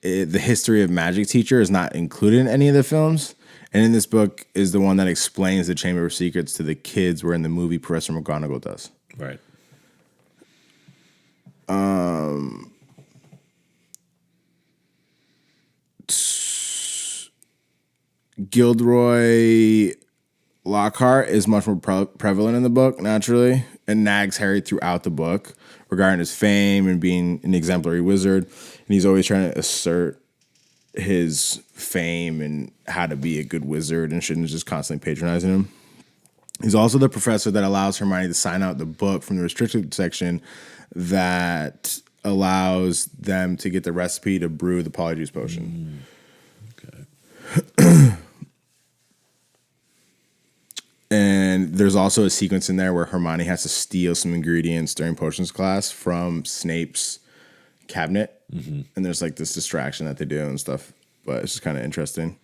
[SPEAKER 1] the history of magic teacher, is not included in any of the films. And in this book is the one that explains the Chamber of Secrets to the kids, where in the movie Professor McGonagall does.
[SPEAKER 2] Right.
[SPEAKER 1] Gilderoy Lockhart is much more prevalent in the book, naturally, and nags Harry throughout the book regarding his fame and being an exemplary wizard. And he's always trying to assert his fame and how to be a good wizard and shouldn't just constantly patronizing him. He's also the professor that allows Hermione to sign out the book from the restricted section that allows them to get the recipe to brew the Polyjuice potion.
[SPEAKER 2] Okay.
[SPEAKER 1] And there's also a sequence in there where Hermione has to steal some ingredients during potions class from Snape's cabinet. Mm-hmm. And there's like this distraction that they do and stuff, but it's just kind of interesting.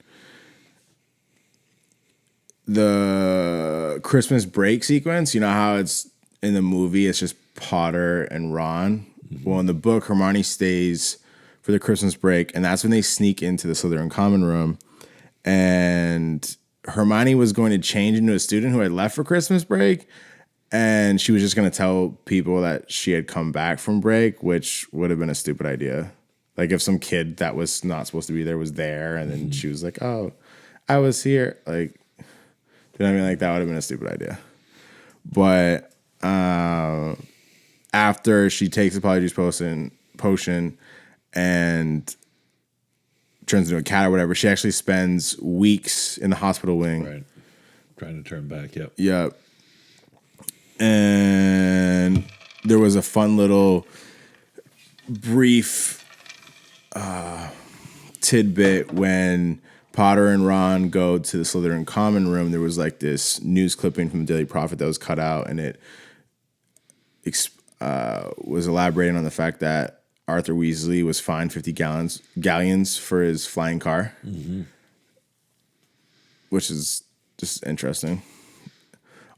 [SPEAKER 1] The Christmas break sequence, you know how it's in the movie, it's just Potter and Ron. Mm-hmm. Well, in the book, Hermione stays for the Christmas break, and that's when they sneak into the Slytherin common room. And Hermione was going to change into a student who had left for Christmas break, and she was just going to tell people that she had come back from break, which would have been a stupid idea. Like if some kid that was not supposed to be there was there, and then she was like, "Oh, I was here." Like, you know what I mean? Like that would have been a stupid idea. But after she takes the polyjuice potion and turns into a cat or whatever, she actually spends weeks in the hospital wing.
[SPEAKER 2] Right. Trying to turn back. Yep.
[SPEAKER 1] Yep. And there was a fun little brief tidbit when Potter and Ron go to the Slytherin common room. There was like this news clipping from the Daily Prophet that was cut out, and it was elaborating on the fact that Arthur Weasley was fined 50 galleons for his flying car, which is just interesting.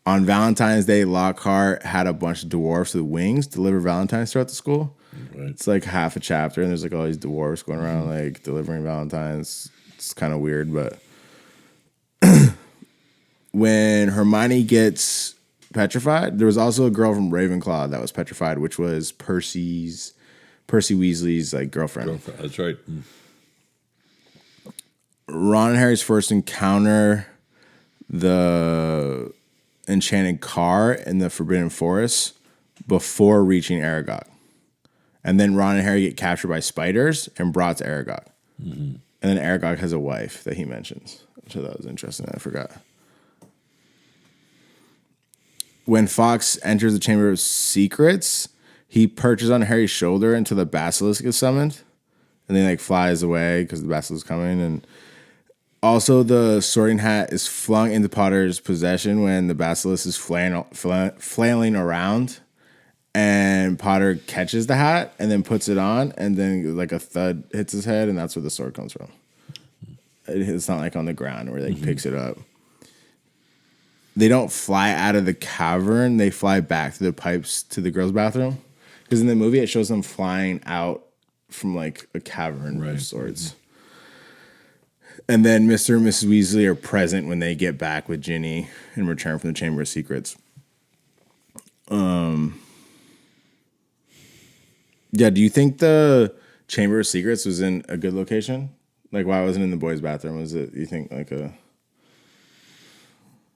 [SPEAKER 1] On Valentine's Day, Lockhart had a bunch of dwarfs with wings deliver Valentines throughout the school.
[SPEAKER 2] Right.
[SPEAKER 1] It's like half a chapter, and there's like all these dwarfs going around like delivering Valentines. It's kind of weird, but when Hermione gets petrified, there was also a girl from Ravenclaw that was petrified, which was Percy Weasley's like girlfriend.
[SPEAKER 2] That's right.
[SPEAKER 1] Ron and Harry's first encounter the enchanted car in the Forbidden Forest before reaching Aragog. And then Ron and Harry get captured by spiders and brought to Aragog. And then Aragog has a wife that he mentions, which I thought was interesting. I forgot. When Fox enters the Chamber of Secrets, he perches on Harry's shoulder until the basilisk is summoned. And then like flies away because the basilisk is coming. And also the sorting hat is flung into Potter's possession when the basilisk is flailing around. And Potter catches the hat and then puts it on, and then like a thud hits his head, and that's where the sword comes from. It's not like on the ground where they picks it up. They don't fly out of the cavern; they fly back through the pipes to the girls' bathroom. Because in the movie, it shows them flying out from like a cavern of sorts. And then Mr. and Mrs. Weasley are present when they get back with Ginny in return from the Chamber of Secrets. Yeah, do you think the Chamber of Secrets was in a good location? Like, why wasn't it in the boys' bathroom? Was it, you think, like a...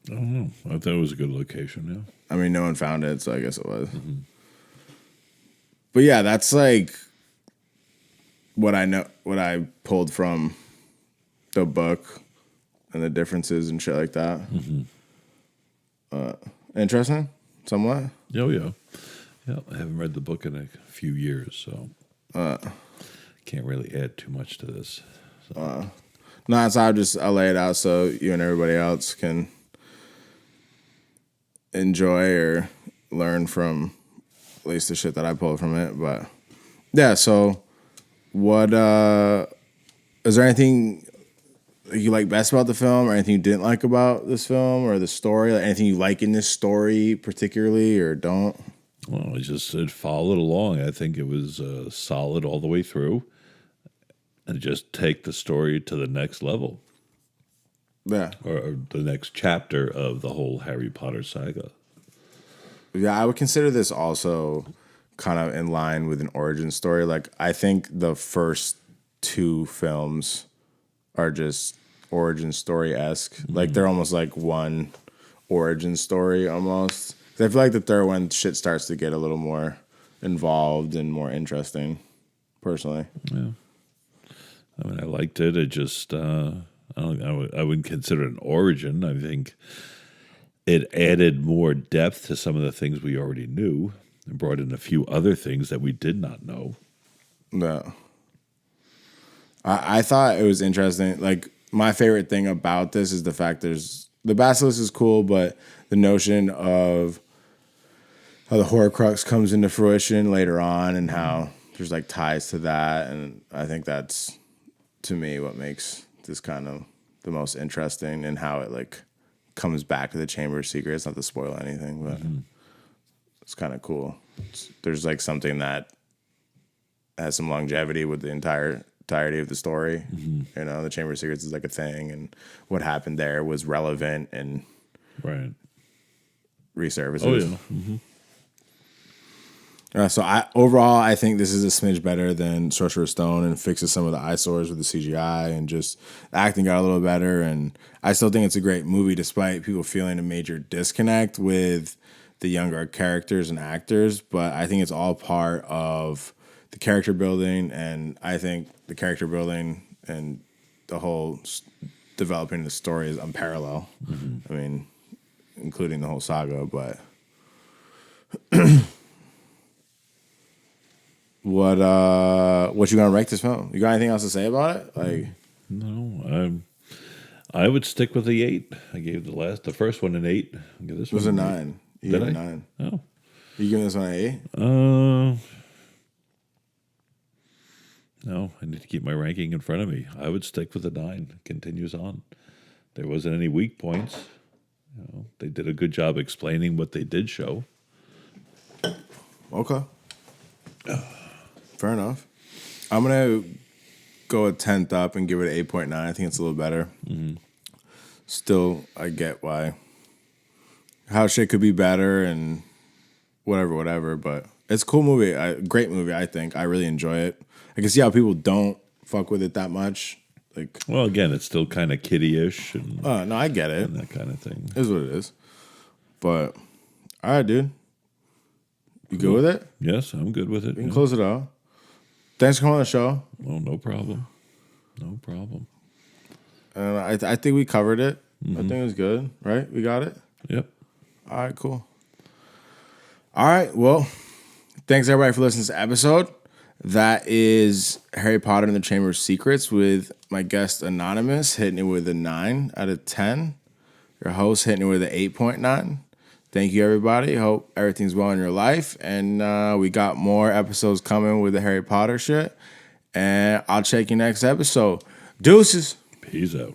[SPEAKER 2] I don't know. I thought it was a good location, yeah.
[SPEAKER 1] I mean, no one found it, so I guess it was. But yeah, that's like what I pulled from the book and the differences and shit like that. Interesting, somewhat.
[SPEAKER 2] Oh, yeah. Yeah, I haven't read the book in a few years, so can't really add too much to this. So.
[SPEAKER 1] No, so I'll lay it out so you and everybody else can enjoy or learn from at least the shit that I pulled from it. But yeah, so what is there anything you like best about the film, or anything you didn't like about this film or the story? Like anything you like in this story particularly or don't?
[SPEAKER 2] Well, it followed along. I think it was solid all the way through, and just take the story to the next level.
[SPEAKER 1] Yeah.
[SPEAKER 2] Or the next chapter of the whole Harry Potter saga.
[SPEAKER 1] Yeah, I would consider this also kind of in line with an origin story. Like, I think the first two films are just origin story-esque. Like, they're almost like one origin story almost. 'Cause I feel like the third one, shit starts to get a little more involved and more interesting, personally.
[SPEAKER 2] Yeah. I mean, I liked it. It just, I wouldn't consider it an origin. I think it added more depth to some of the things we already knew and brought in a few other things that we did not know.
[SPEAKER 1] No. I thought it was interesting. Like, my favorite thing about this is the fact the basilisk is cool, but the notion of how the Horcrux comes into fruition later on and how there's like ties to that. And I think that's, to me, what makes this kind of the most interesting, and how it like comes back to the Chamber of Secrets. Not to spoil anything, but it's kind of cool. There's like something that has some longevity with the entirety of the story. You know, the Chamber of Secrets is like a thing, and what happened there was relevant and
[SPEAKER 2] Right.
[SPEAKER 1] resurfaces.
[SPEAKER 2] Oh, yeah.
[SPEAKER 1] Overall, I think this is a smidge better than Sorcerer's Stone and fixes some of the eyesores with the CGI and just the acting got a little better. And I still think it's a great movie despite people feeling a major disconnect with the younger characters and actors. But I think it's all part of the character building, and I think the character building and the whole developing the story is unparalleled. I mean, including the whole saga, but. What you gonna rank this film? You got anything else to say about it? Like,
[SPEAKER 2] No, I would stick with the 8. I gave the first one an 8. I'll give this
[SPEAKER 1] it was
[SPEAKER 2] one
[SPEAKER 1] a
[SPEAKER 2] an
[SPEAKER 1] 9. You
[SPEAKER 2] Did
[SPEAKER 1] gave it
[SPEAKER 2] I?
[SPEAKER 1] a 9.
[SPEAKER 2] Oh,
[SPEAKER 1] You giving this one an 8?
[SPEAKER 2] no, I need to keep my ranking in front of me. I would stick with the 9. It continues on. There wasn't any weak points. They did a good job explaining what they did show.
[SPEAKER 1] Okay. Fair enough. I'm gonna go a 10th up and give it an 8.9. I think it's a little better. Still, I get why how shit could be better and whatever. But it's a cool movie. Great movie. I think I really enjoy it. I can see how people don't fuck with it that much. Like,
[SPEAKER 2] Well, again, it's still kind of kiddie-ish and
[SPEAKER 1] no, I get it.
[SPEAKER 2] that kind of thing.
[SPEAKER 1] It is what it is. But all right, dude. You good with it?
[SPEAKER 2] Yes, I'm good with it.
[SPEAKER 1] We can close it out. Thanks for coming on the show.
[SPEAKER 2] Oh, no problem. No problem.
[SPEAKER 1] I think we covered it. I think it was good, right? We got it?
[SPEAKER 2] Yep.
[SPEAKER 1] All right, cool. All right, well, thanks everybody for listening to this episode. That is Harry Potter and the Chamber of Secrets with my guest Anonymous hitting it with a 9 out of 10. Your host hitting it with an 8.9. Thank you, everybody. Hope everything's well in your life. And we got more episodes coming with the Harry Potter shit. And I'll check you next episode. Deuces.
[SPEAKER 2] Peace out.